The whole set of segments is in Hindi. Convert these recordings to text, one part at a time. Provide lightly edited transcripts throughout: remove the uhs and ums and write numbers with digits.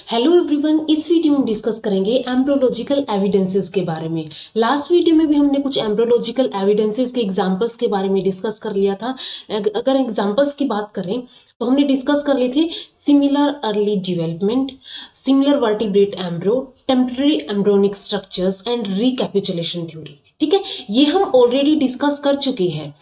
हेलो एवरीवन, इस वीडियो में डिस्कस करेंगे एम्ब्रोलॉजिकल एविडेंसेस के बारे में। लास्ट वीडियो में भी हमने कुछ एम्ब्रोलॉजिकल एविडेंसेस के एग्जांपल्स के बारे में डिस्कस कर लिया था। अगर एग्जांपल्स की बात करें तो हमने डिस्कस कर लिए थे similar early development, similar vertebrate एम्ब्रो, temporary embryonic structures and recapitulation theory. ठीक है, ये हम ऑलरेडी डिस्कस कर चुके हैं।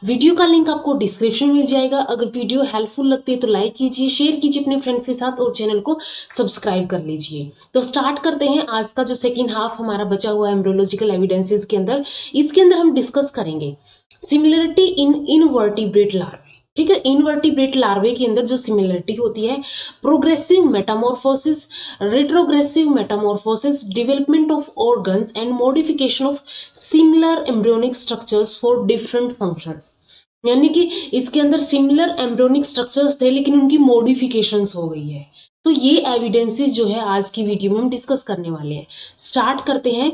वीडियो का लिंक आपको डिस्क्रिप्शन में मिल जाएगा। अगर वीडियो हेल्पफुल लगती है तो लाइक कीजिए, शेयर कीजिए अपने फ्रेंड्स के साथ और चैनल को सब्सक्राइब कर लीजिए। तो स्टार्ट करते हैं आज का जो सेकंड हाफ हमारा बचा हुआ है एम्ब्रोलॉजिकल एविडेंसेस के अंदर। इसके अंदर हम डिस्कस करेंगे सिमिलरिटी इन इनवर्टिब्रेट लार्वे। ठीक है, इनवर्टिब्रेट लार्वे के अंदर जो सिमिलरिटी होती है, progressive Metamorphosis, retrogressive Metamorphosis, development of organs and modification of similar embryonic structures for different functions. यानी कि इसके अंदर सिमिलर एम्ब्रियोनिक स्ट्रक्चर्स थे लेकिन उनकी मॉडिफिकेशंस हो गई है। तो ये एविडेंसेस जो है आज की वीडियो में हम डिस्कस करने वाले हैं। स्टार्ट करते हैं।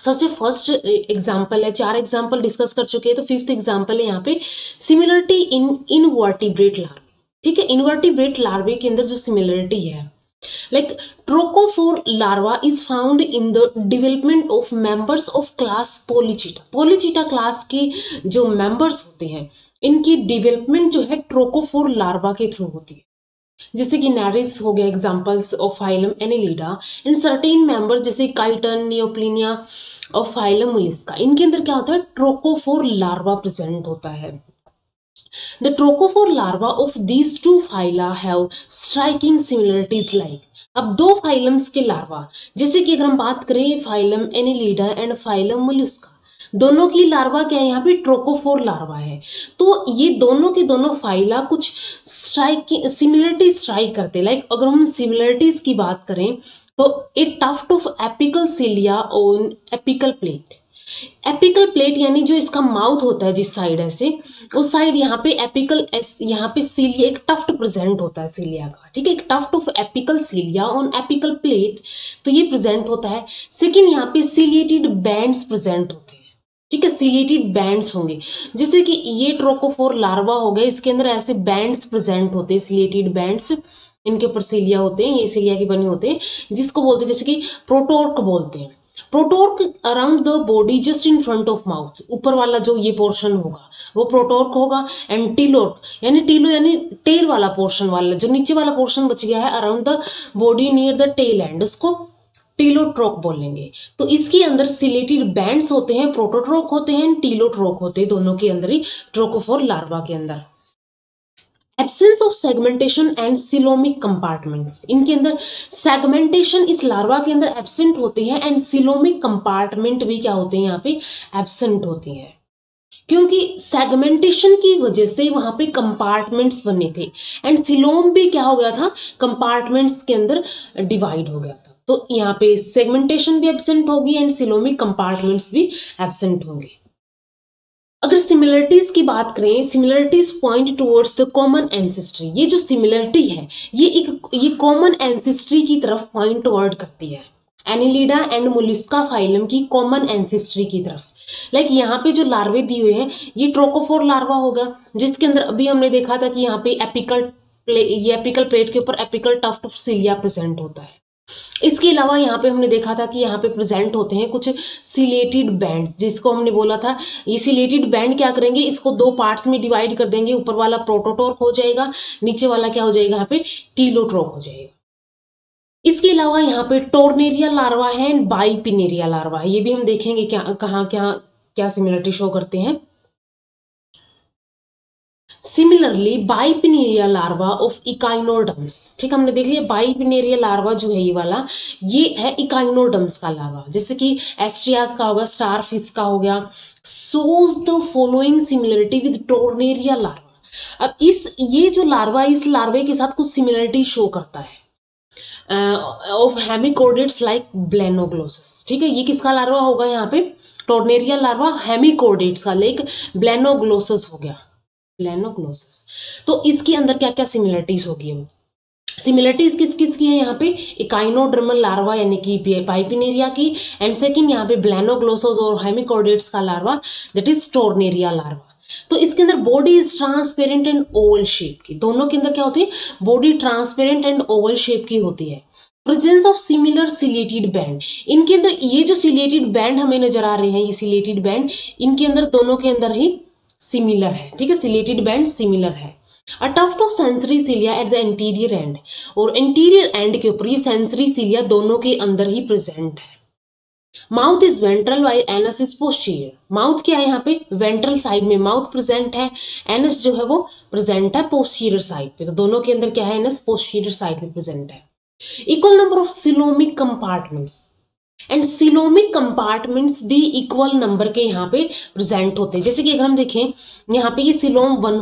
सबसे फर्स्ट एग्जांपल है, 4 एग्जांपल डिस्कस कर चुके हैं, तो 5th एग्जांपल है यहाँ पे सिमिलरिटी इन इनवर्टिब्रेट लार्वे। ठीक है, इनवर्टिब्रेट लार्वे के अंदर जो सिमिलरिटी है, like trochophore larva is found in the development of members of class polychaeta। polychaeta class के जो members होते हैं इनकी डेवलपमेंट जो है ट्रोकोफोर लार्वा के थ्रू होती है। जैसे कि नारिस हो गया examples of phylum Annelida, and certain members जैसे काइटन, नियोप्लिनिया और फाइलम मोलिस्का, इनके अंदर क्या होता है, ट्रोकोफोर लार्वा प्रेजेंट होता है। The trochophore larva of these two phyla have striking similarities like। अब दो फाइलम्स के लार्वा, जैसे कि अगर हम बात करें phylum Annelida and phylum Mollusca, दोनों की लार्वा क्या है, यहाँ पे ट्रोकोफोर लार्वा है। तो ये दोनों के दोनों फाइला कुछ स्ट्राइकिंग सिमिलरिटी स्ट्राइक करते हैं। लाइक अगर हम सिमिलरिटीज की बात करें तो a tuft of apical cilia on apical plate. Apical plate यानी जो इसका माउथ होता है जिस साइड ऐसे, उस साइड यहाँ पे एपिकल, यहाँ पे सीलिया, एक टफ्ट प्रेजेंट होता है सीलिया का। ठीक है, एक tuft of apical cilia on apical plate, तो ये प्रेजेंट होता है। सेकेंड, यहाँ पे सिलिएटेड बैंड्स प्रेजेंट होते हैं। ठीक है, सिलिएटेड बैंड्स होंगे, जैसे कि ये ट्रोकोफोर लार्वा हो गया, इसके अंदर ऐसे बैंड्स प्रेजेंट होते हैं, सिलिएटेड बैंड्स, इनके ऊपर सीलिया होते हैं, ये सीलिया के बने होते हैं, जिसको बोलते हैं जैसे कि प्रोटोर्क बोलते हैं। Prototroch around the body just in front of mouth, ऊपर वाला जो ये पोर्शन होगा वो प्रोटोर्क होगा। एंड टीलोर्क यानी टीलो यानी टेल वाला पोर्शन, वाला जो नीचे वाला पोर्शन बच गया है around the body near the tail end, उसको टीलोट्रोक बोलेंगे। तो इसके अंदर सिलेटेड बैंड्स होते हैं, प्रोटोट्रोक होते हैं, टीलोट्रोक होते हैं, दोनों के अंदर ही ट्रोकोफोर लार्वा के अंदर। Absence of segmentation and coelomic compartments, इनके अंदर सेगमेंटेशन इस लार्वा के अंदर एब्सेंट होते हैं, एंड सिलोमिक कंपार्टमेंट भी क्या होते हैं, यहाँ पे एब्सेंट होती हैं, क्योंकि सेगमेंटेशन की वजह से वहां पे कंपार्टमेंट्स बने थे, एंड सिलोम भी क्या हो गया था, कंपार्टमेंट्स के अंदर डिवाइड हो गया था। तो यहाँ पे सेगमेंटेशन भी एब्सेंट होगी एंड सिलोमिक कंपार्टमेंट्स भी एब्सेंट होंगे। अगर सिमिलरिटीज की बात करें, similarities point towards the common ancestry. ये जो सिमिलरिटी है ये कॉमन एंसेस्ट्री की तरफ पॉइंट टुवर्ड करती है, एनिलिडा एंड मोलुस्का फाइलम की कॉमन एंसेस्ट्री की तरफ। लाइक यहाँ पे जो लार्वे दिए हुए हैं ये ट्रोकोफोर लार्वा होगा, जिसके अंदर अभी हमने देखा था कि यहाँ पे एपिकल प्लेट के ऊपर apical tuft of cilia present होता है। इसके अलावा यहाँ पे हमने देखा था कि यहाँ पे प्रेजेंट होते हैं कुछ सिलेटेड बैंड, जिसको हमने बोला था ये सिलेटेड बैंड क्या करेंगे, इसको दो पार्ट्स में डिवाइड कर देंगे, ऊपर वाला प्रोटोटोर्क हो जाएगा, नीचे वाला क्या हो जाएगा, यहाँ पे टीलोट्रोक हो जाएगा। इसके अलावा यहाँ पे टोर्नेरिया लार्वा है एंड बाइपिनेरिया लार्वा है, ये भी हम देखेंगे क्या सिमिलरिटी शो करते हैं। Similarly bipinnaria larva of echinoderms, ठीक है, हमने देख लिया बाइपिनेरिया लार्वा जो है ये वाला, ये है इकाइनोडर्म्स का लार्वा, जैसे कि एस्ट्रियास का होगा, स्टारफिश का हो गया। Shows the following similarity with tornaria larva. अब ये जो लार्वा, इस लार्वे के साथ कुछ सिमिलरिटी शो करता है ऑफ हेमिकोर्डेट्स लाइक ब्लेनोग्लोसस। ठीक है, ये किसका लार्वा होगा, यहाँ पे टोर्नेरिया लार्वा हेमिकोर्डेट्स का, लाइक ब्लेनोग्लोसस हो गया, ब्लेनोग्लोसस। तो इसके अंदर क्या क्या सिमिलरिटीज होगी, हम सिमिलरिटीज किस किस की है, यहाँ पे इकाइनोडर्मल लार्वा यानी कि पाइपिनेरिया की, एंड सेकंड यहाँ पे ब्लेनोग्लोसस और हेमिकोर्डेट्स का larva, that is tornaria larva. तो इसके अंदर body is transparent and Oval shape की, दोनों के अंदर क्या होती है, body transparent and Oval shape की होती है। Presence of similar chelated band, इनके अंदर ये जो सिलेटेड बैंड हमें नजर आ रहे हैं, ये सिलेटेड बैंड इनके अंदर दोनों के अंदर ही सिमिलर है, ठीक है, सिलेटेड बैंड सिमिलर है। A tuft of sensory cilia at the anterior end, और एंटीरियर एंड के ऊपर ये सेंसरी सिलिया दोनों के अंदर ही प्रेजेंट है। Mouth is ventral while anus is posterior, mouth क्या है यहाँ पे, वेंट्रल साइड में माउथ प्रेजेंट है, एनस जो है वो प्रेजेंट है पोस्टीरियर साइड पे, तो दोनों के अंदर क्या है, एनस पोस्टीरियर साइड में प्रेजेंट है। Equal number of coelomic compartments, and coelomic compartments भी इक्वल नंबर के यहाँ पे प्रेजेंट होते हैं। जैसे कि अगर हम देखें यहाँ पे ये सिलोम वन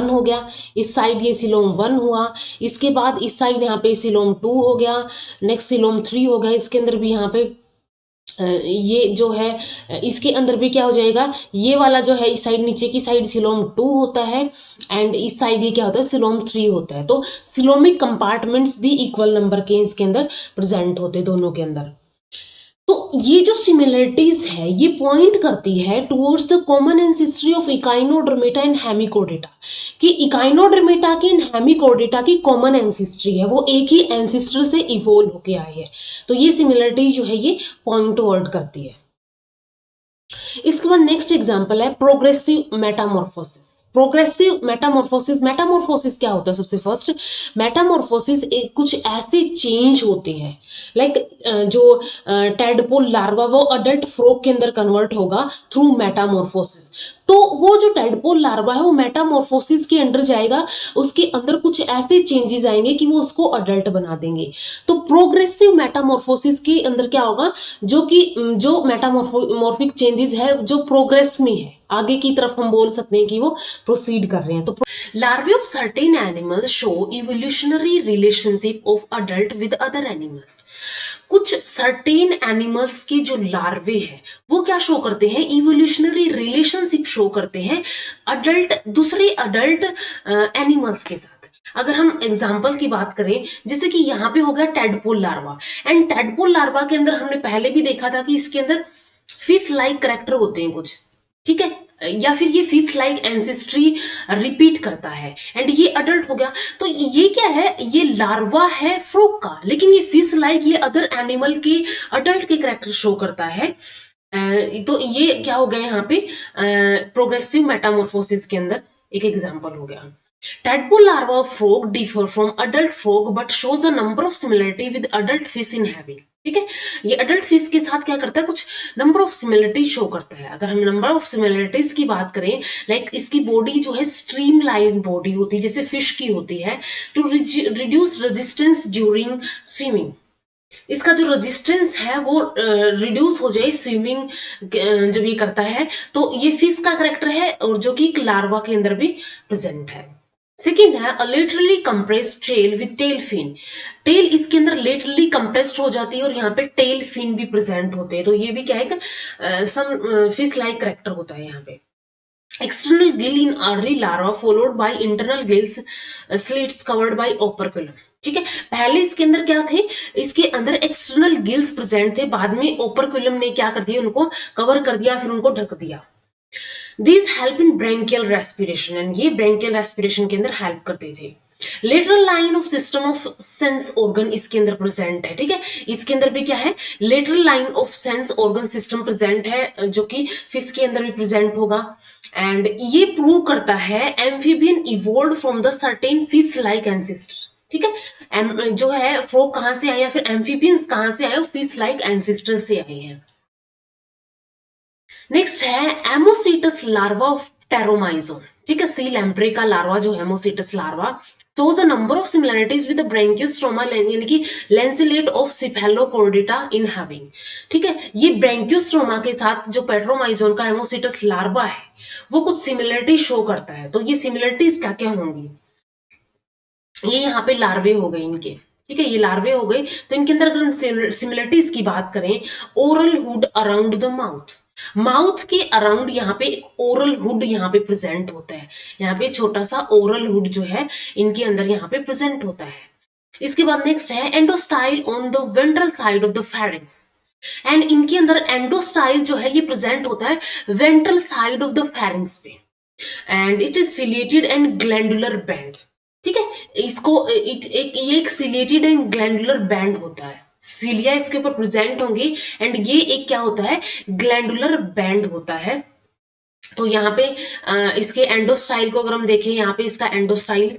हो गया, इस साइड ये सिलोम 1 हुआ, इसके बाद इस साइड यहाँ पे सिलोम 2 हो गया, नेक्स्ट सिलोम 3 हो गया, इसके अंदर भी यहाँ पे ये जो है इसके अंदर भी क्या हो जाएगा, ये वाला जो है इस साइड नीचे की साइड सिलोम 2 होता है, एंड इस साइड ये क्या होता है, सिलोम 3 होता है। तो सिलोमिक कंपार्टमेंट्स भी इक्वल नंबर के इसके अंदर प्रेजेंट होते हैं दोनों के अंदर। तो ये जो सिमिलरिटीज है ये पॉइंट करती है towards the common ancestry of Echinodermata and hemichordata, कि इकाइनोडर्मेटा की एंड हेमिकोडेटा की कॉमन एंसेस्ट्री है, वो एक ही एंसेस्टर से इवोल्व होके आए हैं। तो ये सिमिलरिटी जो है ये पॉइंट वर्ड करती है। इसके बाद नेक्स्ट एग्जांपल है progressive Metamorphosis. Progressive Metamorphosis, Metamorphosis क्या होता है, सबसे फर्स्ट मेटामॉर्फोसिस कुछ ऐसे चेंज होते हैं, लाइक जो टैडपोल लार्वा वो अडल्ट फ्रॉग के अंदर कन्वर्ट होगा थ्रू मेटामॉर्फोसिस। तो वो जो टैडपोल लार्वा है वो मेटामॉर्फोसिस के अंडर जाएगा, उसके अंदर कुछ ऐसे चेंजेस आएंगे कि वो उसको अडल्ट बना देंगे। तो प्रोग्रेसिव मेटामॉर्फोसिस के अंदर क्या होगा, जो कि जो मेटामॉर्फिक चेंजेस है जो प्रोग्रेस में है, आगे की तरफ हम बोल सकते हैं कि वो प्रोसीड कर रहे हैं। तो larvae of certain animals show evolutionary relationship of adult with other animals. कुछ सर्टेन एनिमल्स के जो लार्वे हैं वो क्या शो करते हैं, इवोल्यूशनरी रिलेशनशिप शो करते हैं अडल्ट दूसरे अडल्ट एनिमल्स के साथ। अगर हम एग्जाम्पल की बात करें, जैसे कि यहाँ पे हो गया tadpole larva, and tadpole larva के अंदर हमने पहले भी देखा था कि इसके अंदर फिश लाइक करेक्टर होते हैं कुछ, ठीक है, या फिर ये फिश लाइक एंसेस्ट्री रिपीट करता है, एंड ये अडल्ट हो गया। तो ये क्या है, ये लार्वा है फ्रॉग का, लेकिन ये फिश लाइक ये अदर एनिमल के अडल्ट के करेक्टर शो करता है। तो ये क्या हो गया यहाँ पे प्रोग्रेसिव मेटामॉर्फोसिस के अंदर एक एग्जांपल हो गया। Tadpole larva of frog differ from adult frog but shows a number of similarity with adult fish in having, ठीक है, ये अडल्ट फिश के साथ क्या करता है, कुछ नंबर ऑफ सिमिलरिटी शो करता है। अगर हम नंबर ऑफ सिमिलरिटीज की बात करें, लाइक इसकी बॉडी जो है स्ट्रीम लाइन बॉडी होती है जैसे फिश की होती है, to reduce resistance during swimming, इसका जो रेजिस्टेंस है वो रिड्यूस हो जाए स्विमिंग जब ये करता है। तो ये फिश का करेक्टर है और जो कि एक लार्वा के अंदर भी प्रेजेंट है। सेकेंड है a laterally compressed tail with tail fin, tail इसके अंदर लेटरली कंप्रेस्ड हो जाती है और यहाँ पे टेल फिन भी प्रेजेंट होते हैं। तो ये भी क्या है, सम फिश लाइक करेक्टर होता है यहाँ पे। External gill in early larva followed by internal gills slits covered by operculum, ठीक है, पहले इसके अंदर क्या थे, इसके अंदर एक्सटर्नल गिल्स प्रेजेंट थे, बाद में ओपर्कुलम ने क्या कर दिया, उनको कवर कर दिया, फिर उनको ढक दिया। These help in bronchial respiration, and ये bronchial respiration के अंदर हेल्प करते थे। Lateral line of system of sense organ इसके अंदर प्रेजेंट है, ठीक है, इसके अंदर भी क्या है, lateral line of sense organ system present है, जो कि फिश के अंदर भी प्रेजेंट होगा। एंड ये प्रूव करता है amphibian evolve from the certain fish like ancestor, ठीक है, जो है फ्रॉग कहां से आए या फिर एम्फीबियंस कहां से आए, फिश लाइक एंसेस्टर से आए हैं। नेक्स्ट है एमोसिटस लार्वा ऑफ टेरोमाइजोन, ठीक है, सी लैम्प्रे का लार्वा जो ammocoetes larva shows a number of similarities with the branchiostoma यानी कि lancelet of cephalochordata in having, ठीक है, ये ब्रैंकियोस्ट्रोमा के साथ जो पेट्रोमाइजोन का एमोसिटस लार्वा है वो कुछ सिमिलरिटी शो करता है। तो ये सिमिलरिटीज क्या क्या होंगी, ये यहाँ पे लार्वे हो गए इनके, ठीक है, ये लार्वे हो गए। तो इनके अंदर अगर हम सिमिलरिटीज की बात करें, oral hood around the mouth, mouth के अराउंड यहाँ पे एक ओरल हुड यहाँ पे प्रेजेंट होता है, यहाँ पे छोटा सा ओरल हुड जो है इनके अंदर यहाँ पे प्रेजेंट होता है। इसके बाद नेक्स्ट है endostyle on the ventral side of the pharynx, and इनके अंदर एंडोस्टाइल जो है ये प्रेजेंट होता है ventral side of the pharynx पे, and it is ciliated and glandular band. ठीक है, इसको ये एक सिलेटेड एंड ग्लैंडुलर बैंड होता है, सीलिया इसके ऊपर प्रेजेंट होंगे, एंड ये एक क्या होता है, ग्लैंडुलर बैंड होता है। तो यहाँ पे इसके एंडोस्टाइल को अगर हम देखें, यहाँ पे इसका एंडोस्टाइल,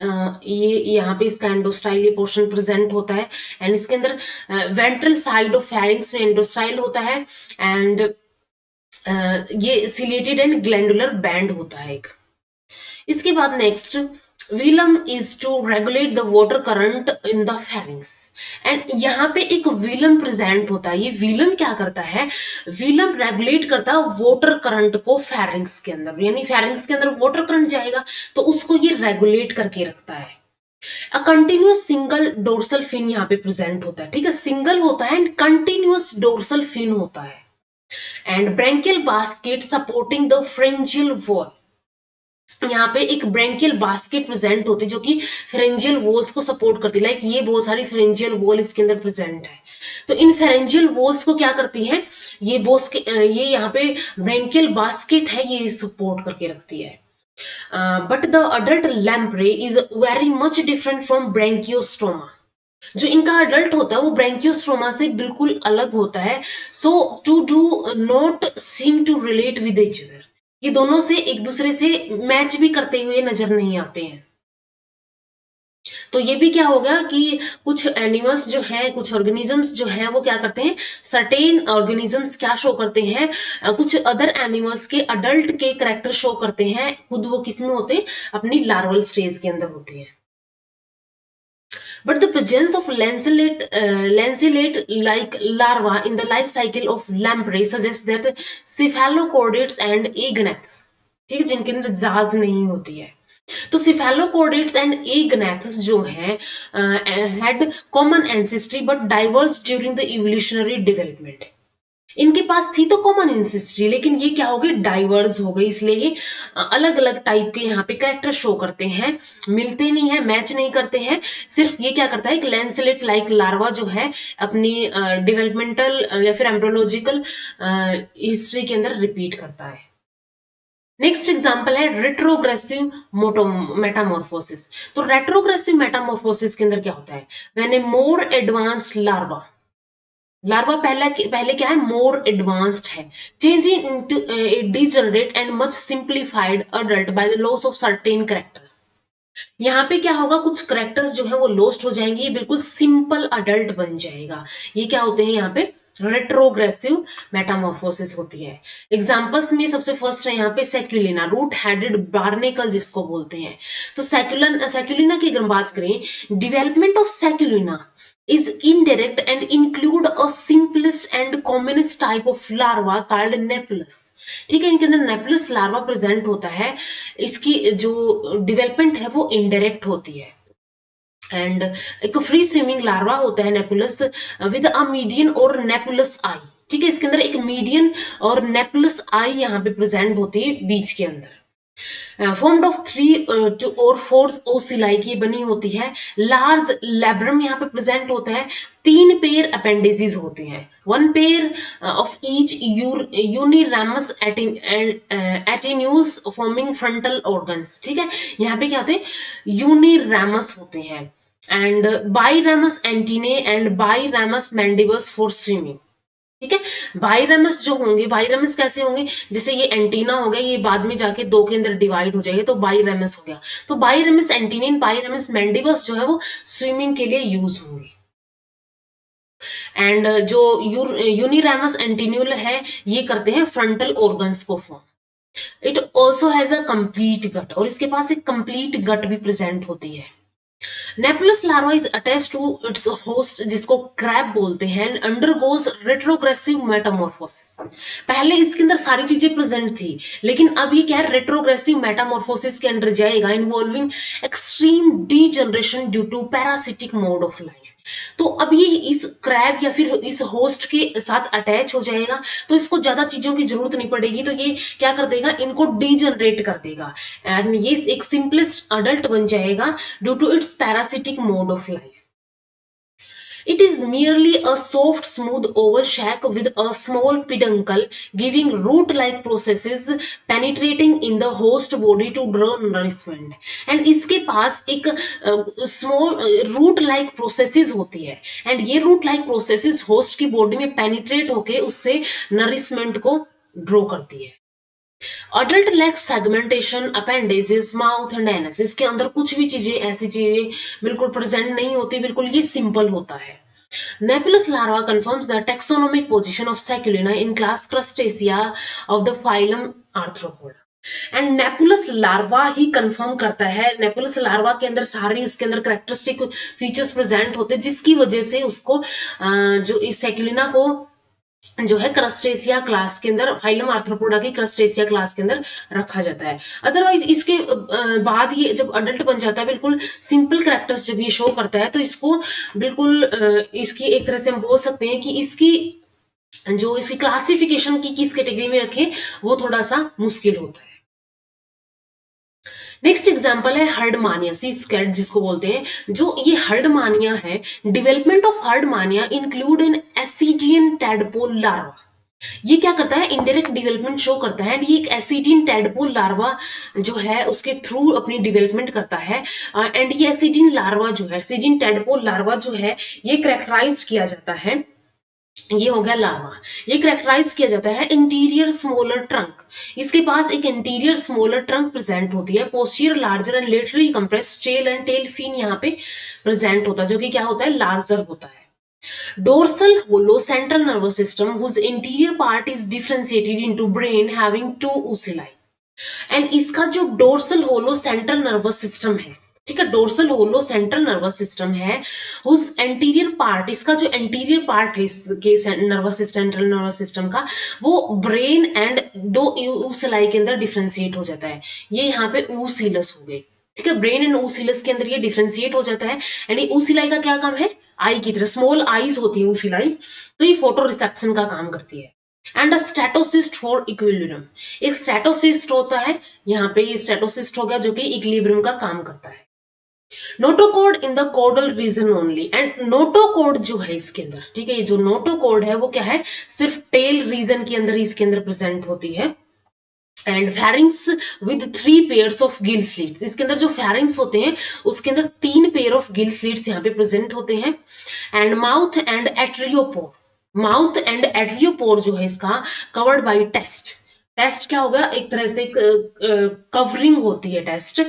ये यहाँ पे इसका एंडोस्टाइल ये पोर्शन प्रेजेंट होता है, एंड इसके अंदर वेंट्रल साइड ऑफ फेरिंग्स में एंडोस्टाइल होता है, एंड ये सिलेटेड एंड ग्लैंडुलर बैंड होता है एक। इसके बाद next, velum is to regulate the water current in the pharynx, and यहाँ पे एक विलम प्रेजेंट होता है। ये विलम क्या करता है, विलम रेगुलेट करता है वाटर करंट को फेरिंग्स के अंदर, यानी फेरिंग्स के अंदर वाटर करंट जाएगा तो उसको ये रेगुलेट करके रखता है। A continuous single dorsal fin यहाँ पे प्रेजेंट होता है। ठीक है, सिंगल होता है एंड कंटिन्यूस डोर्सल फिन होता है, and branchial basket supporting the फ्रेंजियल wall. यहाँ पे एक ब्रैंकियल बास्केट प्रेजेंट होती है जो कि फेरेंजियल वॉल्स को सपोर्ट करती है। लाइक ये बहुत सारी फेरेंजियल वॉल इसके अंदर प्रेजेंट है, तो इन फेरेंजियल वॉल्स को क्या करती है, ये ये यहाँ पे ब्रैंकियल बास्केट है, ये सपोर्ट करके रखती है। But the adult lamprey is very much different from Branchiostoma. जो इनका अडल्ट होता है वो ब्रैंकियोस्टोमा से बिल्कुल अलग होता है। So two do not seem to relate with each other, ये दोनों से एक दूसरे से मैच भी करते हुए नजर नहीं आते हैं। तो ये भी क्या हो गया कि कुछ एनिमल्स जो है, कुछ ऑर्गेनिजम्स जो है वो क्या करते हैं, सर्टेन ऑर्गेनिजम्स क्या शो करते हैं, कुछ अदर एनिमल्स के अडल्ट के करेक्टर शो करते हैं, खुद वो किस में होते हैं, अपनी लार्वल स्टेज के अंदर होते हैं। But the presence of lanceolate-like larva in the life cycle of lamprey suggests that cephalochordates and agnathus, ठीक है, जिनके अंदर जाज नहीं होती है, तो cephalochordates and agnathus जो है had common ancestry but diverged during the evolutionary development। इनके पास थी तो कॉमन एंसेस्ट्री, लेकिन ये क्या हो गई, डाइवर्स हो गई, इसलिए ये अलग अलग टाइप के यहाँ पे कैरेक्टर शो करते हैं, मिलते नहीं है, मैच नहीं करते हैं। सिर्फ ये क्या करता है, एक लैंसलेट लाइक लार्वा जो है अपनी डेवलपमेंटल या फिर एम्ब्रोलॉजिकल हिस्ट्री के अंदर रिपीट करता है। नेक्स्ट एग्जांपल है रेट्रोग्रेसिव मेटामॉर्फोसिस। तो रेट्रोग्रेसिव मेटामॉर्फोसिस के अंदर क्या होता है, when A more advanced larva पहले क्या है, मोर एडवांस्ड है, changing into A degenerate and much simplified adult by the loss of certain characters. यहाँ पे क्या होगा, कुछ करेक्टर्स जो है वो लॉस्ट हो जाएंगे, ये बिल्कुल सिंपल अडल्ट बन जाएगा। ये क्या होते हैं, यहाँ पे रेट्रोग्रेसिव मेटामॉर्फोसिस होती है। एग्जांपल्स में सबसे फर्स्ट है यहाँ पे सेक्युलिना, रूट हेडेड बार्नेकल जिसको बोलते हैं। तो सेक्युलिना की अगर बात करें, development of Sacculina is indirect and include a simplest and commonest type of larva called Nephilus। ठीक है, इनके अंदर नेफिलस लार्वा प्रेजेंट होता है, इसकी जो डेवलपमेंट है वो इनडायरेक्ट होती है, एंड एक फ्री स्विमिंग लार्वा होता है नेपुलस विद अ मीडियन और नेपुलस आई। ठीक है, इसके अंदर एक मीडियन और नेपुलस आई यहाँ पे प्रेजेंट होती है बीच के अंदर। फॉर्म्ड ऑफ 3 to 4 ओसिलाई की बनी होती है। लार्ज लैब्रम यहाँ पे प्रेजेंट होता है, 3 पेयर अपेंडेजेस होते हैं, 1 pair of each uniramous antennules forming frontal organs. ठीक है, यहाँ पे क्या होते हैं, यूनिरामस होते हैं, and biramous antennae and biramous mandibles for swimming. ठीक है, बाईरेमस जो होंगे, बाईरेमस कैसे होंगे, जैसे ये एंटीना हो गया, ये बाद में जाके 2 के अंदर डिवाइड हो जाएगा, तो बाईरेमस हो गया। तो बाईरेमस एंटीने, बाईरेमस मैंडिबस जो है वो स्विमिंग के लिए यूज होंगे, एंड जो यूनिरामस एंटीन्यूल है ये करते हैं फ्रंटल ऑर्गन्स को form. It also has a complete gut, और इसके पास एक कंप्लीट गट भी प्रेजेंट होती है। Nauplius larva is attached to its host जिसको क्रैब बोलते हैं, अंडरगोज रेट्रोग्रेसिव मेटामॉर्फोसिस। पहले इसके अंदर सारी चीजें प्रेजेंट थी, लेकिन अब ये क्या है, रेट्रोग्रेसिव मेटामॉर्फोसिस के अंदर जाएगा, involving extreme degeneration due to parasitic mode of life. तो अब ये इस क्रैब या फिर इस होस्ट के साथ अटैच हो जाएगा, तो इसको ज्यादा चीजों की जरूरत नहीं पड़ेगी, तो ये क्या कर देगा, इनको डीजनरेट कर देगा, एंड ये एक सिंपलेस्ट अडल्ट बन जाएगा due to its parasitic mode of life. It is merely a soft, smooth oval sac with a small peduncle, giving root-like processes penetrating in the host body to draw nourishment. And इसके पास एक small root-like processes होती है, and ये root-like processes host की body में penetrate होके उससे nourishment को draw करती है. Adult lack segmentation, appendages, mouth and anus. इसके अंदर कुछ भी चीजें ऐसी चीजें बिल्कुल प्रेजेंट नहीं होती, बिल्कुल ये सिंपल होता है. Nepulus larva confirms the taxonomic position of Sacculina in class Crustacea of the phylum Arthropoda. And nauplius larva ही कंफर्म करता है. नेपुलस लार्वा के अंदर सारे उसके अंदर कैरेक्टरिस्टिक फीचर्स प्रेजेंट होते हैं जिसकी वजह से उसको जो इस सेक्युलिना को जो है क्रस्टेसिया क्लास के अंदर, फाइलम आर्थ्रोपोडा की क्रस्टेसिया क्लास के अंदर रखा जाता है. अदरवाइज इसके बाद ये जब अडल्ट बन जाता है बिल्कुल सिंपल कैरेक्टर्स जब ये शो करता है तो इसको बिल्कुल इसकी एक तरह से हम बोल सकते हैं कि इसकी जो इसकी क्लासिफिकेशन की किस कैटेगरी में रखें वो थोड़ा सा मुश्किल होता है. नेक्स्ट एग्जाम्पल है हर्डमानिया, सी स्कैट जिसको बोलते हैं. जो ये हर्डमानिया है, development of Herdmania include in ascidian tadpole larva. ये क्या करता है, इनडायरेक्ट डेवलपमेंट शो करता है. ये एक एसिडियन टैडपोल लार्वा जो है उसके थ्रू अपनी डेवलपमेंट करता है. एंड ये एसिडियन लार्वा जो है, एसिडियन टैडपोल लार्वा जो है ये कैरेक्टराइज किया जाता है. ये हो गया लार्वा. ये कैरेक्टराइज किया जाता है इंटीरियर स्मॉलर ट्रंक. इसके पास एक इंटीरियर स्मॉलर ट्रंक प्रेजेंट होती है. Posterior larger and laterally compressed tail and tail fin यहाँ पे प्रेजेंट होता है जो कि क्या होता है, लार्जर होता है. Dorsal hollow central nervous system whose interior part is differentiated into brain having two ocelli. And इसका जो dorsal hollow central nervous system है, ठीक है, dorsal hollow central nervous system है, उस एंटीरियर पार्ट, इसका जो एंटीरियर पार्ट है इसके nervous system, central nervous system का, वो ब्रेन एंड दो ऊसिलाई के अंदर डिफरेंशिएट हो जाता है. ये यहाँ पे ऊसिलस हो गए, ठीक है, ब्रेन एंड ऊसिलस के अंदर ये डिफरेंशिएट हो जाता है. एंड ये ऊसिलाई का क्या काम है, आई की तरह स्मॉल आईज होती है ऊसिलाई, तो ये फोटो रिसेप्शन का काम करती है. And a statocyst for equilibrium. एक स्टैटोसिस्ट होता है, यहाँ पे ये स्टैटोसिस्ट हो गया जो कि इक्विलिब्रियम का काम करता है. Notochord in the caudal region only. And notochord जो है इसके अंदर, ठीक है, ये जो नोटोकोड है वो क्या है, सिर्फ टेल रीजन के अंदर इसके अंदर प्रेजेंट होती है. And pharynx with 3 pairs of gill slits. इसके अंदर जो फेरिंग्स होते हैं उसके अंदर 3 पेयर ऑफ गिल स्लिट्स यहाँ पे प्रेजेंट होते हैं. And mouth and atriopore. Mouth and atriopore जो है इसका कवर्ड बाय टेस्ट. टेस्ट क्या होगा, एक तरह से कवरिंग होती है test,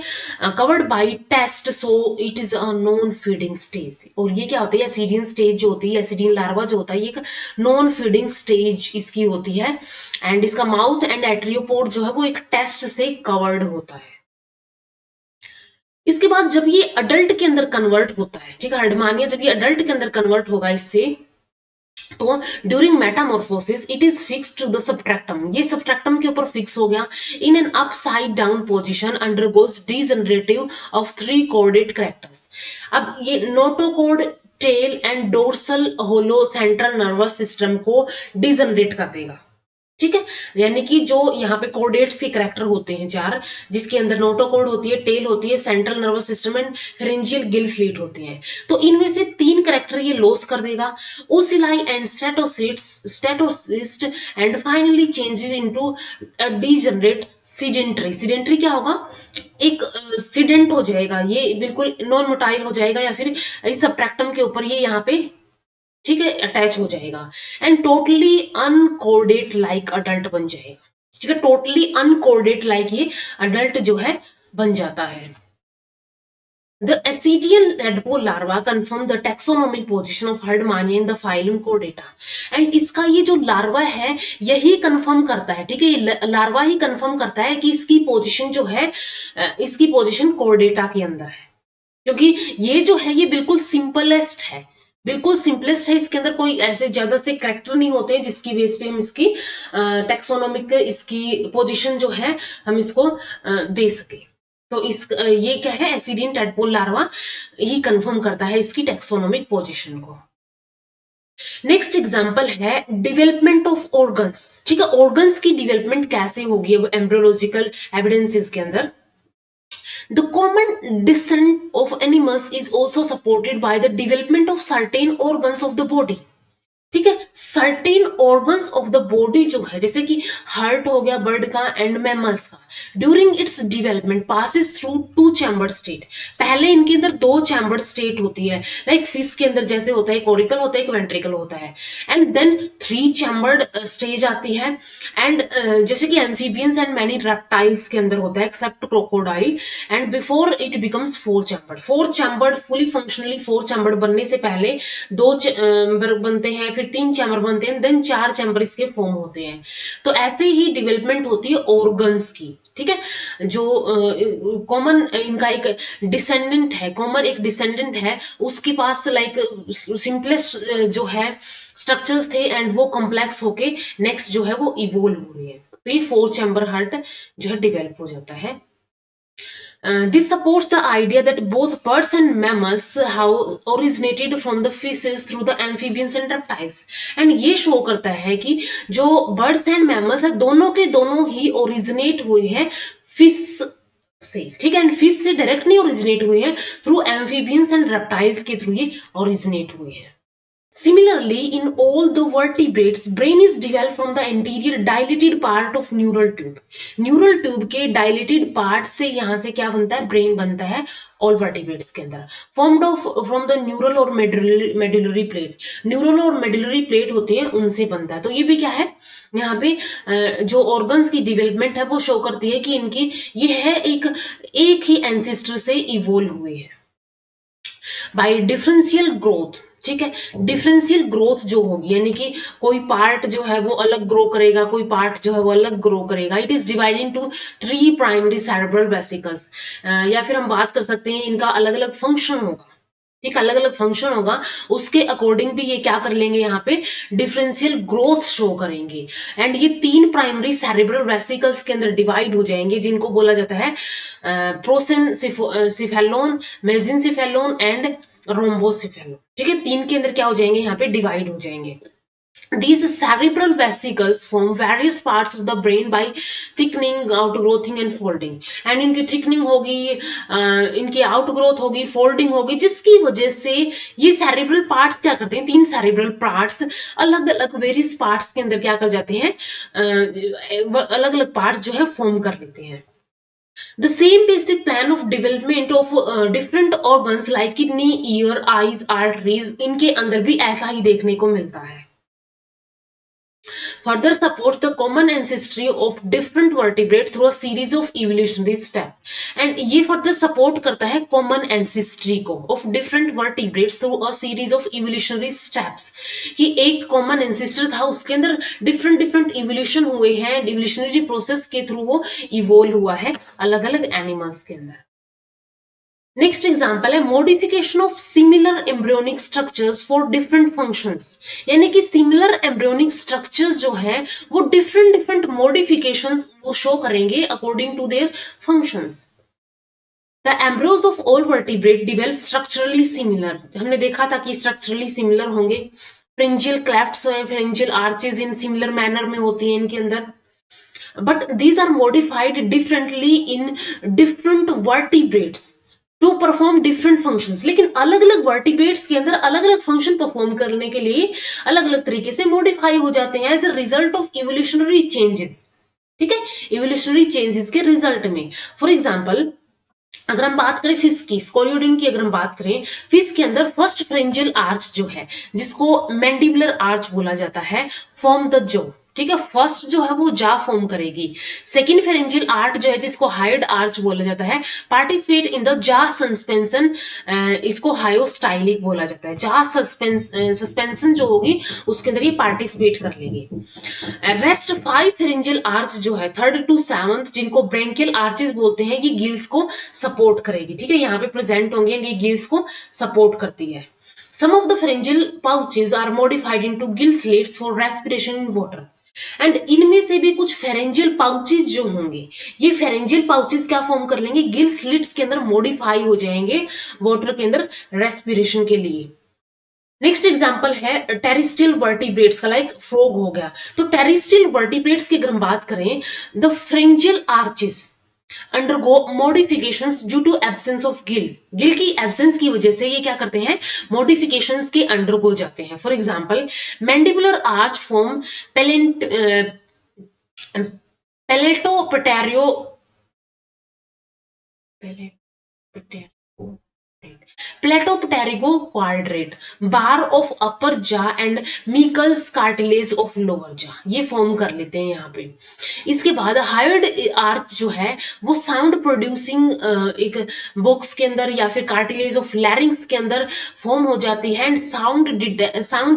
covered by test, so it is a non feeding stage. और ये क्या होती है, एसिडियन स्टेज जो होती है, एसिडियन लार्वा जो होता है, ये एक नॉन फीडिंग स्टेज इसकी होती है. एंड इसका माउथ एंड एट्रियोपोड जो है वो एक टेस्ट से कवर्ड होता है. इसके बाद जब ये अडल्ट के अंदर कन्वर्ट होता है, ठीक है, हर्डमानिया जब ये अडल्ट के अंदर कन्वर्ट होगा इससे, तो during metamorphosis it is fix to the substratum. ये सबट्रैक्टम के ऊपर फिक्स हो गया. In an upside down position undergoes degenerative of 3 कोडेड कैरेक्टर्स. अब ये notochord tail and dorsal hollow central nervous system को डीजनरेट कर देगा, ठीक है. यानी कि जो यहाँ पे कोडेट्स के कैरेक्टर होते हैं 4, जिसके अंदर नोटोकोड होती है, टेल होती है, central nervous system and pharyngeal Gill slit होते हैं, तो इनमें से 3 कैरेक्टर ये लॉस कर देगा. Ocelli and statocyst and finally changes into degenerate sedentary. Sedentary क्या होगा, एक सिडेंट हो जाएगा, ये बिल्कुल नॉन मोटाइल हो जाएगा, या फिर इस सबट्रैक्टम के ऊपर ये यहाँ पे, ठीक है, अटैच हो जाएगा. एंड टोटली अनकोर्डेट लाइक अडल्ट बन जाएगा, ठीक है, टोटली अनकोर्डेट लाइक ये अडल्ट जो है बन जाता है. The Ascidian tadpole larva confirm the taxonomic position of Herdmania in the phylum Chordata. And इसका ये जो लार्वा है यही कंफर्म करता है, ठीक है, ये लार्वा ही कंफर्म करता है कि इसकी पोजीशन जो है, इसकी पोजीशन कोर्डेटा के अंदर है, क्योंकि ये जो है ये बिल्कुल सिंपलेस्ट है, बिल्कुल सिंपलेस्ट है. इसके अंदर कोई ऐसे ज्यादा से कैरेक्टर नहीं होते हैं जिसकी बेस पे हम इसकी टैक्सोनॉमिक इसकी पोजीशन जो है हम इसको दे सके. तो इस ये क्या है, एसिडियन टैडपोल लार्वा ही कंफर्म करता है इसकी टैक्सोनॉमिक पोजीशन को. नेक्स्ट एग्जांपल है डेवलपमेंट ऑफ ऑर्गन्स, ठीक है, ऑर्गन्स की डेवलपमेंट कैसे होगी अब एम्ब्रियोलॉजिकल एविडेंसेस के अंदर. The common descent of animals is also supported by the development of certain organs of the body. ठीक है, certain organs of the body जो है, जैसे कि हार्ट हो गया बर्ड का एंड मैमल्स का, during its development passes through two chamber state. पहले इनके अंदर दो चैम्बर स्टेट होती है, लाइक फिश के अंदर जैसे होता है कोरिकल होता है, एक वेंट्रिकल होता है, and then three chambered stage आती है। एंड जैसे कि एम्फीबियंस एंड मैनी रेप्टाइल्स के अंदर होता है except crocodile, and before it becomes four chambered. Four chambered fully functionally four chambered बनने से पहले दो चैम्बर बनते हैं, फिर तीन चैम्बर बनते हैं, देन चार चैम्बर इसके फॉर्म होते हैं। तो ऐसे ही डेवलपमेंट होती है ऑर्गन्स की। ठीक है, जो कॉमन इनका एक डिसेंडेंट है, कॉमन एक डिसेंडेंट है, उसके पास लाइक सिंपलेस्ट जो है स्ट्रक्चर्स थे एंड वो कॉम्प्लेक्स होके नेक्स्ट जो है वो इवोल्व हो रही है। तो ये फोर चैम्बर हार्ट जो है डिवेल्प हो जाता है। This supports the idea that both birds and mammals have originated from the fishes through the amphibians and reptiles. And ये शो करता है कि जो birds and mammals है दोनों के दोनों ही ओरिजिनेट हुए हैं फिश से। ठीक है, एंड फिश से डायरेक्ट नहीं ओरिजिनेट हुए हैं, थ्रू एम्फीबियंस एंड रेप्टाइल्स के थ्रू ये ओरिजिनेट हुए हैं। Similarly, in all the vertebrates, brain is developed from the anterior dilated part of neural tube. Neural tube के dilated part से यहाँ से क्या बनता है, brain बनता है all vertebrates के अंदर, formed of from the neural और medullary plate. Neural और medullary plate होते हैं, उनसे बनता है। तो ये भी क्या है, यहाँ पे जो organs की development है वो शो करती है कि इनकी ये है एक ही ancestor से evolve हुए हैं by differential growth। ठीक है, डिफरेंशियल ग्रोथ जो होगी, यानी कि कोई पार्ट जो है वो अलग ग्रो करेगा, कोई पार्ट जो है वो अलग ग्रो करेगा। It is divided into three primary cerebral vesicles, या फिर हम बात कर सकते हैं इनका अलग अलग फंक्शन होगा। ठीक, अलग अलग फंक्शन होगा, उसके अकॉर्डिंग भी ये क्या कर लेंगे, यहाँ पे डिफरेंशियल ग्रोथ शो करेंगे। एंड ये तीन प्राइमरी सेरेब्रल वेसिकल्स के अंदर डिवाइड हो जाएंगे, जिनको बोला जाता है प्रोसेनसिफेलोन, मेसेनसिफेलोन एंड रोम्बोसिफेलोन। ठीक है, तीन के अंदर क्या हो जाएंगे, यहाँ पे डिवाइड हो जाएंगे। These cerebral vesicles form various parts of the brain by thickening, outgrowthing and folding. And इनकी thickening होगी, इनकी outgrowth होगी, folding होगी, जिसकी वजह से ये cerebral parts क्या करते हैं, तीन cerebral parts अलग अलग various parts के अंदर क्या कर जाते हैं, अलग अलग parts जो है form कर लेते हैं। The same basic plan of development of different organs like kidney, ear, eyes, arteries, इनके अंदर भी ऐसा ही देखने को मिलता है। Further supports the common ancestry of different vertebrates through a series of evolutionary steps. And ये further support करता है common ancestry को of different vertebrates through a series of evolutionary steps. कि एक common ancestor था, उसके अंदर different evolution हुए हैं, evolutionary process के through वो evolve हुआ है अलग अलग animals के अंदर। नेक्स्ट एग्जाम्पल है modification of similar embryonic structures for different functions. यानी कि सिमिलर एम्ब्रियोनिक स्ट्रक्चर्स जो है वो डिफरेंट मॉडिफिकेशंस वो शो करेंगे according to their functions. The embryos of all vertebrate develop structurally similar. हमने देखा था कि स्ट्रक्चरली सिमिलर होंगे। फ्रिंजियल क्लेफ्ट्स हैं, pharyngeal arches in similar manner में होती हैं इनके अंदर, but these are modified differently in different vertebrates to perform different functions. लेकिन अलग अलग वर्टिब्रेट्स के अंदर अलग अलग फंक्शन परफॉर्म करने के लिए अलग अलग तरीके से मॉडिफाई हो जाते हैं as a result of evolutionary changes. ठीक है, इवोल्यूशनरी चेंजेस के रिजल्ट में फॉर एग्जांपल अगर हम बात करें फिश की, स्कोलियोडिन की अगर हम बात करें, फिश के अंदर फर्स्ट फ्रेंजियल आर्च जो है जिसको मैंडिबुलर आर्च बोला जाता है, फॉर्म द जॉ। ठीक है, फर्स्ट जो है वो जा फॉर्म करेगी। सेकंड फेरेंजियल आर्ट जो है जिसको हाइड आर्च बोला जाता है, पार्टिसिपेट इन द जा सस्पेंशन, इसको हायोस्टाइलिक बोला जाता है। जा सस्पेंशन जो होगी उसके अंदर ये पार्टिसिपेट कर लेगी। रेस्ट 5 फेरेंजियल आर्च जो है 3rd to 7th जिनको ब्रेंकियल आर्चेस बोलते हैं, ये गिल्स को सपोर्ट करेगी। ठीक है, यहाँ पे प्रेजेंट होंगे एंड ये गिल्स को सपोर्ट करती है। Some of the pharyngeal pouches are modified into gill slits for respiration in water. And इनमें से भी कुछ फेरेंजियल पाउचेस जो होंगे, ये फेरेंजियल पाउचेस क्या फॉर्म कर लेंगे, गिल स्लिट्स के अंदर मॉडिफाई हो जाएंगे वाटर के अंदर रेस्पिरेशन के लिए। नेक्स्ट एग्जांपल है टेरिस्ट्रियल वर्टिब्रेट्स का, लाइक फ्रॉग हो गया। तो टेरिस्ट्रियल वर्टिब्रेट्स की अगर हम बात करें, the pharyngeal arches undergo modifications due to absence of gill. Gill की एब्सेंस की वजह से ये क्या करते हैं, मॉडिफिकेशंस के अंडरगो जाते हैं। For example mandibular arch form palatopterygo palatopterygo quadrate bar of upper jaw and Meckel's cartilage of lower jaw, ये फॉर्म कर लेते हैं यहाँ पे। इसके बाद हायर्ड आर्च जो है वो साउंड प्रोड्यूसिंग एक बॉक्स के अंदर या फिर कार्टिलेज ऑफ लैरिंग्स के अंदर फॉर्म हो जाती है एंड साउंड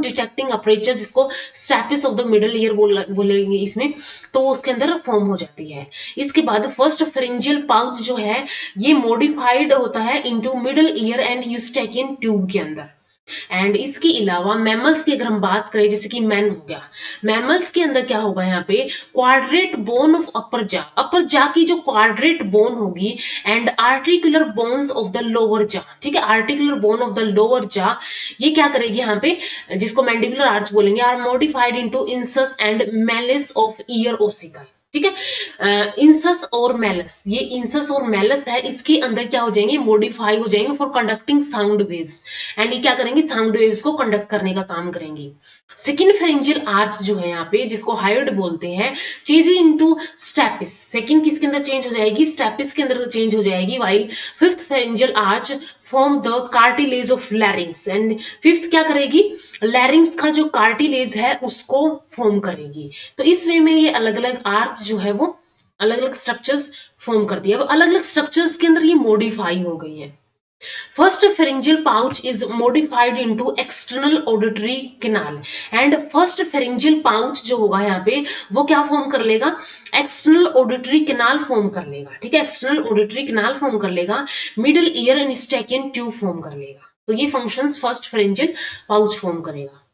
डिटेक्टिंग अपर्चर, जिसको स्टैपिस ऑफ द मिडल ईयर बोलेंगे इसमें, तो उसके अंदर फॉर्म हो जाती है। इसके बाद फर्स्ट फेरेंजियल पाउच जो है ये मॉडिफाइड होता है into middle ear and Eustachian tube के अंदर। एंड इसके अलावा मैमल्स की अगर हम बात करें, जैसे कि मैन हो गया, मैमल्स के अंदर क्या होगा यहाँ पे, quadrat bone of upper jaw की जो क्वाड्रेट बोन होगी and articular bones of the lower jaw, ठीक है, articular bone of the lower jaw, ये क्या करेगी यहाँ पे, जिसको मैंडिबुलर आर्च बोलेंगे, are modified into incus and malleus of ear ossicle, ठीक है। इंसस और मेलस, ये इंसस और मेलस है, इसके अंदर क्या हो जाएंगे, मॉडिफाई हो जाएंगे for conducting sound waves and ये क्या करेंगे, साउंड वेव्स को कंडक्ट करने का काम करेंगे। सेकेंड फेरेंजियल आर्च जो है यहाँ पे, जिसको हायर्ड बोलते हैं, चेंज इनटू स्टेपिस, सेकेंड किसके अंदर चेंज हो जाएगी, स्टेपिस के अंदर चेंज हो जाएगी, while fifth pharyngeal arch form the cartilage of लैरिंग्स and fifth क्या करेगी, लैरिंग्स का जो कार्टिलेज है उसको फॉर्म करेगी। तो इस वे में ये अलग अलग आर्च जो है वो अलग अलग स्ट्रक्चर्स फॉर्म करती है। अब अलग अलग स्ट्रक्चर्स के अंदर ये मॉडिफाई हो गई है। First pharyngeal pouch is modified into external auditory canal and first pharyngeal pouch जो होगा यहाँ पे वो क्या फॉर्म कर लेगा, एक्सटर्नल ऑडिटरी कैनाल फॉर्म कर लेगा, ठीक है, एक्सटर्नल ऑडिटरी कैनाल फॉर्म कर लेगा, middle ear and Eustachian tube form कर लेगा। तो ये functions first pharyngeal pouch form करेगा।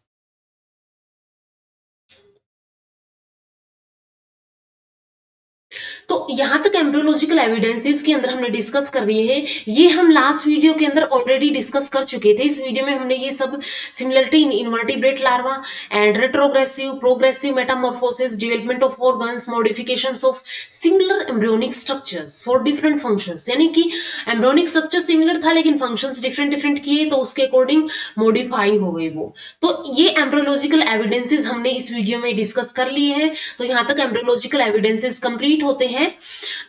तो यहां तक एम्ब्रियोलॉजिकल एविडेंसेस के अंदर हमने डिस्कस कर लिए हैं। ये हम लास्ट वीडियो के अंदर ऑलरेडी डिस्कस कर चुके थे। इस वीडियो में हमने ये सब similarity in invertebrate larva and retrogressive progressive Metamorphosis, development of organs, modifications of similar embryonic structures for different functions, यानी कि एम्ब्रियोनिक स्ट्रक्चर सिमिलर था लेकिन फंक्शंस डिफरेंट डिफरेंट किए तो उसके अकॉर्डिंग मॉडिफाई हो गई वो। तो ये एम्ब्रियोलॉजिकल एविडेंसेस हमने इस वीडियो में डिस्कस कर लिए हैं। तो यहां तक एम्ब्रियोलॉजिकल एविडेंसेस कंप्लीट होते हैं।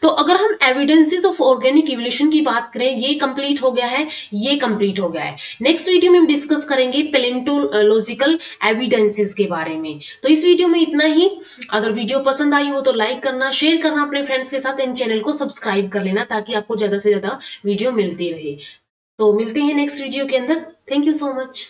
तो अगर हम एविडेंसेस ऑफ ऑर्गेनिक इवोल्यूशन की बात करें, ये कंप्लीट हो गया है, ये कंप्लीट हो गया है। नेक्स्ट वीडियो में हम डिस्कस करेंगे पैलेंटोलॉजिकल एविडेंसेस के बारे में। तो इस वीडियो में इतना ही। अगर वीडियो पसंद आई हो तो लाइक करना, शेयर करना अपने फ्रेंड्स के साथ, इन चैनल को सब्सक्राइब कर लेना ताकि आपको ज्यादा से ज्यादा वीडियो मिलती रहे। तो मिलते हैं नेक्स्ट वीडियो के अंदर। Thank you so much.